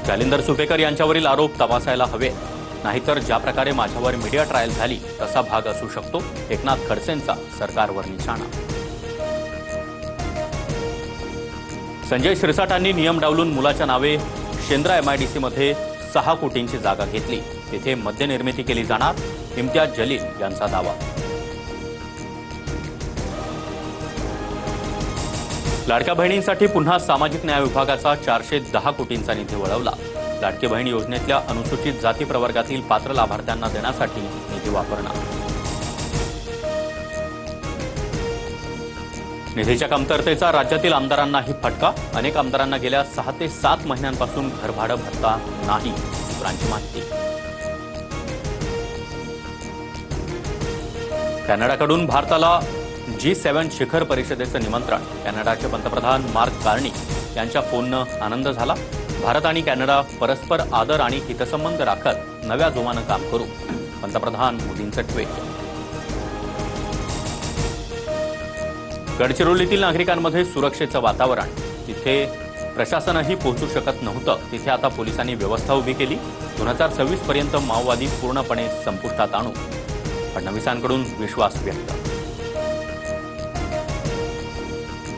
जालिंदर सुपेकर यांच्यावरील आरोप तपासायला हवे, नाहीतर ज्या प्रकारे माझ्यावर मीडिया ट्रायल झाली तसा भाग असू शकतो. एकनाथ खडसेंचा सरकारवर निशाणा. संजय शिरसाटांनी नियम डावलून मुलाच्या नावे शेंद्रा एमआयडीसीमध्ये 6 कोटींची जागा घेतली. तिथे मद्यनिर्मिती केली जाणार, इम्तियाज जलील यांचा दावा. लाडक्या बहिणींसाठी पुन्हा सामाजिक न्याय विभागाचा 410 कोटींचा निधी वळवला. लाडकी बहीण योजनेतल्या अनुसूचित जाती प्रवर्गातील पात्र लाभार्थ्यांना देण्यासाठी निधी वापरणार. निधीच्या कमतरतेचा राज्यातील आमदारांनाही फटका. अनेक आमदारांना गेल्या 6 ते 7 महिन्यांपासून घरभाडं भत्ता नाही. सूत्रांची माहिती. कॅनडाकडून भारताला G7 शिखर परिषदेचं निमंत्रण. कॅनडाचे पंतप्रधान मार्क कार्नी यांच्या फोननं आनंद झाला. भारत आणि कॅनडा परस्पर आदर आणि हितसंबंध राखत नव्या जोमानं काम करू. पंतप्रधान मोदींचं ट्वीट. गडचिरोलीतील नागरिकांमध्ये सुरक्षेचं वातावरण. तिथे प्रशासनही पोहोचू शकत नव्हतं, तिथे आता पोलिसांनी व्यवस्था उभी केली. 2026 पर्यंत माओवादी पूर्णपणे संपुष्टात आणू. फडणवीसांकडून विश्वास व्यक्त.